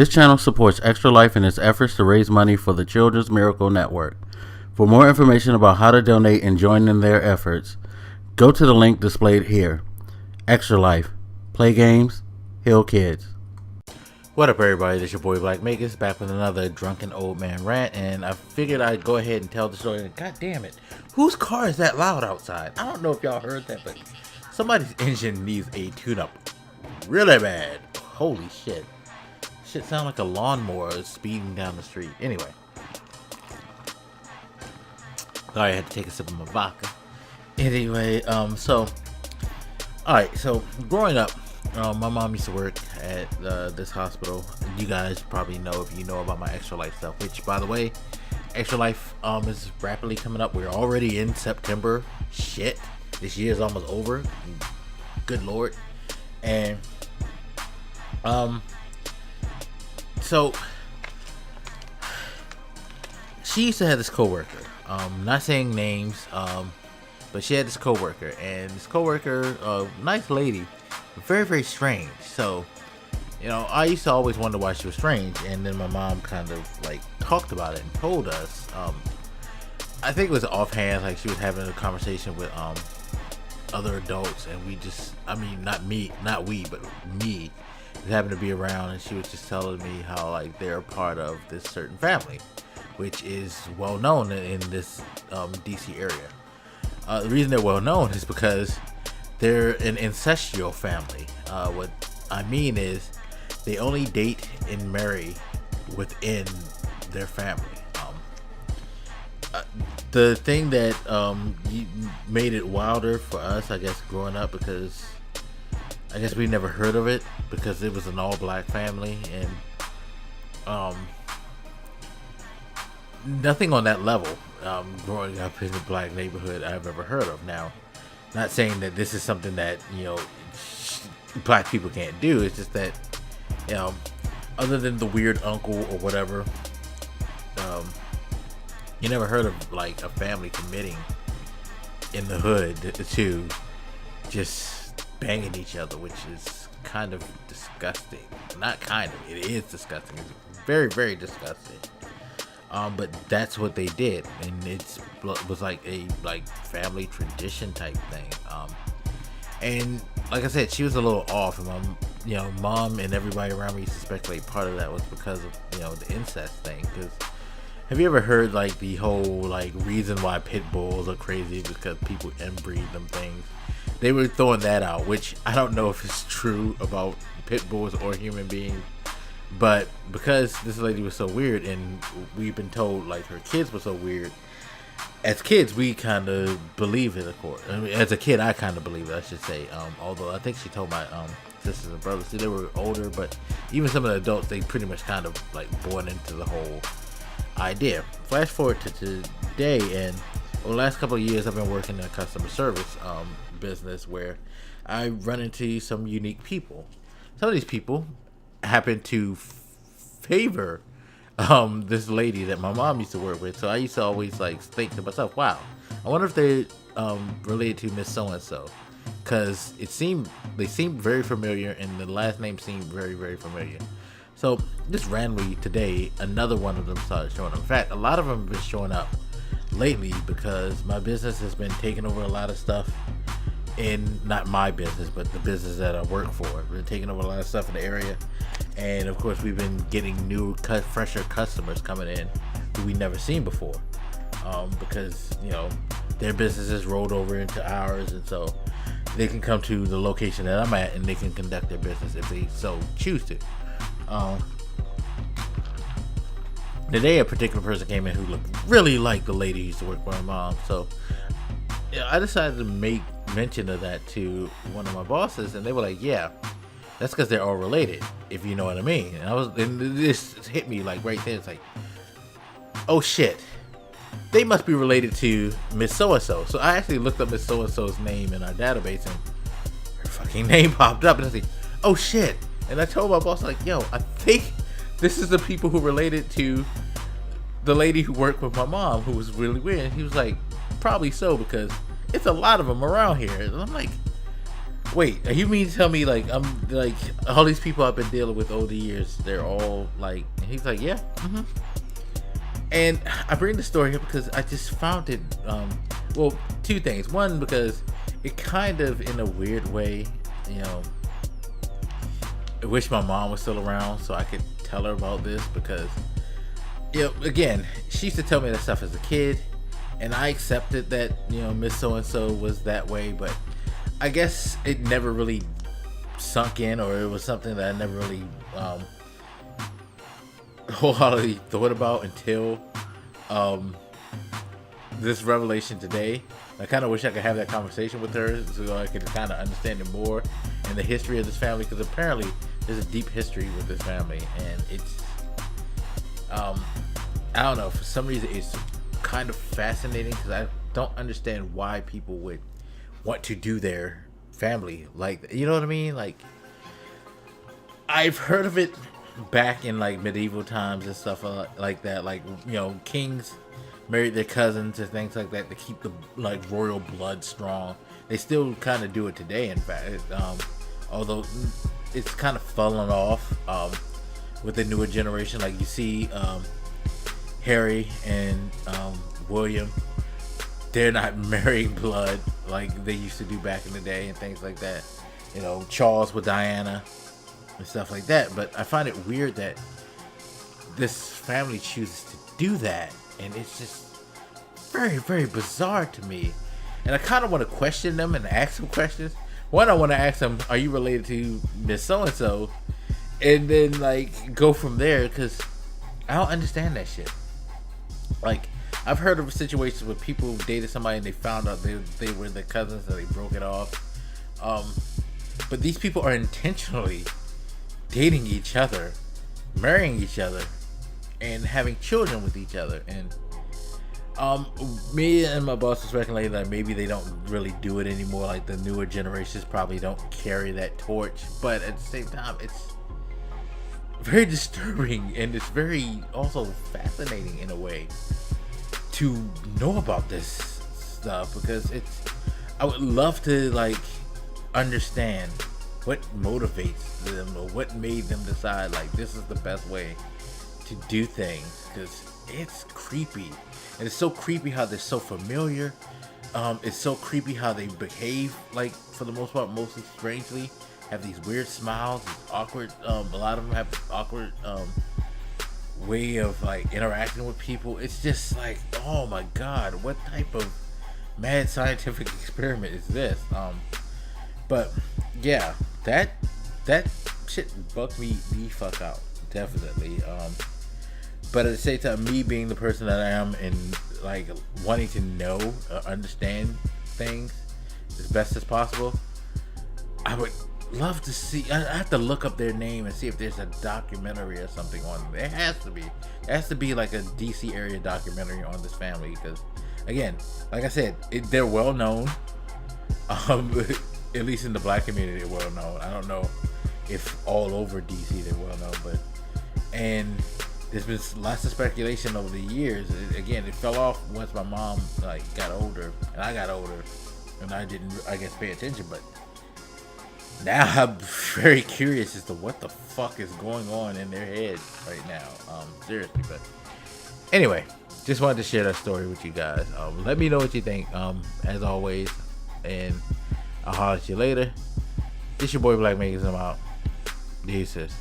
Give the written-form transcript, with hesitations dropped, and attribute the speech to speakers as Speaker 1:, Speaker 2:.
Speaker 1: This channel supports Extra Life in its efforts to raise money for the Children's Miracle Network. For more information about how to donate and join in their efforts, go to the link displayed here. Extra Life. Play games, heal kids. What up, everybody? This is your boy Blak Magus, back with another Drunken Old Man Rant, and I figured I'd go ahead and tell the story. God damn it. Whose car is that loud outside? I don't know if y'all heard that, but somebody's engine needs a tune-up really bad. Holy shit. Shit sound like a lawnmower speeding down the street. Anyway. Sorry, I had to take a sip of my vodka. Anyway, so growing up, my mom used to work at this hospital. You guys probably know if you know about my Extra Life stuff, which, by the way, Extra Life is rapidly coming up. We're already in September. Shit, this year is almost over. Good lord. And so she used to have this coworker. Not saying names, but she had this coworker, and this coworker, nice lady, very, very strange. So, you know, I used to always wonder why she was strange, and then my mom kind of like talked about it and told us. I think it was offhand, like she was having a conversation with other adults, and we just, I mean, not me, but me, just happened to be around, and she was just telling me how like they're a part of this certain family, which is well known in this DC area. The reason they're well known is because they're an incestual family. What I mean is they only date and marry within their family. The thing that made it wilder for us, I guess, growing up, because I guess we never heard of it because it was an all-black family, and nothing on that level growing up in a black neighborhood I've ever heard of. Now, not saying that this is something that, you know, black people can't do. It's just that, you know, other than the weird uncle or whatever, you never heard of like a family committing in the hood to just banging each other, which is kind of disgusting. Not kind of, it is disgusting. It's very, very disgusting. But that's what they did, and it was like a family tradition type thing. And like I said, she was a little off, and mom and everybody around me used to speculate part of that was because of, you know, the incest thing. Because have you ever heard like the whole like reason why pit bulls are crazy because people inbreed them things? They were throwing that out, which I don't know if it's true about pit bulls or human beings. But because this lady was so weird, and we've been told like her kids were so weird, as kids we kind of believe it. Of course, I mean, as a kid I kind of believe it, I should say. Although I think she told my sisters and brothers, see, they were older, but even some of the adults, they pretty much kind of like bought into the whole idea. Flash forward to today, and over the last couple of years I've been working in a customer service business where I run into some unique people. Some of these people happen to favor this lady that my mom used to work with. So I used to always like think to myself, wow, I wonder if they related to Miss So-and-so, because they seemed very familiar, and the last name seemed very, very familiar. So just randomly today, another one of them started showing up. In fact, a lot of them have been showing up lately because my business has been taking over a lot of stuff in, not my business, but the business that I work for. We've been taking over a lot of stuff in the area, and of course we've been getting new fresher customers coming in who we never seen before, because, you know, their businesses rolled over into ours, and so they can come to the location that I'm at and they can conduct their business if they so choose to. Today a particular person came in who looked really like the lady who used to work for my mom, so yeah, I decided to make mention of that to one of my bosses, and they were like, yeah, that's because they're all related, if you know what I mean. And this hit me like right there. It's like, oh shit, they must be related to Miss So-and-so. So I actually looked up Miss So-and-so's name in our database, and her fucking name popped up, and I was like, oh shit. And I told my boss, like, yo, I think this is the people who related to the lady who worked with my mom, who was really weird. And he was like, probably so, because it's a lot of them around here. And I'm like, Wait, you mean to tell me like I'm like all these people I've been dealing with over the years, they're all like, and he's like, yeah. And I bring the story up because I just found it, well, two things. One, because it kind of, in a weird way, you know, I wish my mom was still around so I could tell her about this, because, you know, again, she used to tell me that stuff as a kid, and I accepted that, you know, Miss So-and-so was that way, but I guess it never really sunk in, or it was something that I never really wholeheartedly thought about until this revelation today. I kind of wish I could have that conversation with her so I could kind of understand it more and the history of this family, because apparently there's a deep history with this family, and it's I don't know, for some reason it's kind of fascinating, because I don't understand why people would want to do their family like, you know what I mean? Like, I've heard of it back in like medieval times and stuff like that, like, you know, kings married their cousins and things like that to keep the like royal blood strong. They still kind of do it today, in fact, although it's kind of fallen off with the newer generation. Like, you see Harry and William, they're not marrying blood like they used to do back in the day and things like that. You know, Charles with Diana and stuff like that. But I find it weird that this family chooses to do that, and it's just very, very bizarre to me. And I kind of want to question them and ask them questions. One, I want to ask them, are you related to Miss So-and-so? And then like go from there, because I don't understand that shit. Like, I've heard of situations where people dated somebody and they found out they were their cousins and they broke it off. But these people are intentionally dating each other, marrying each other, and having children with each other. And me and my boss was speculating that maybe they don't really do it anymore. Like, the newer generations probably don't carry that torch. But at the same time, it's very disturbing, and it's very also fascinating in a way to know about this stuff, because I would love to like understand what motivates them, or what made them decide like this is the best way to do things, because it's creepy. And it's so creepy how they're so familiar. It's so creepy how they behave, like, for the most part, mostly strangely, have these weird smiles, these awkward, a lot of them have awkward way of like interacting with people. It's just like, oh my god, what type of mad scientific experiment is this? But yeah, that shit bugged me the fuck out, definitely. But at the same time, me being the person that I am, and like wanting to know, understand things as best as possible, I would love to see. I have to look up their name and see if there's a documentary or something on them. There has to be. It has to be like a DC area documentary on this family, because, again, like I said, they're well known. At least in the black community, they're well known. I don't know if all over DC they're well known, but, and there's been lots of speculation over the years. Again, it fell off once my mom like got older, and I got older, and I didn't, I guess, pay attention. But now I'm very curious as to what the fuck is going on in their head right now. Seriously. But anyway, just wanted to share that story with you guys. Let me know what you think, as always, and I'll holler at you later. This your boy Blak, Magus, and I'm out. Deuces.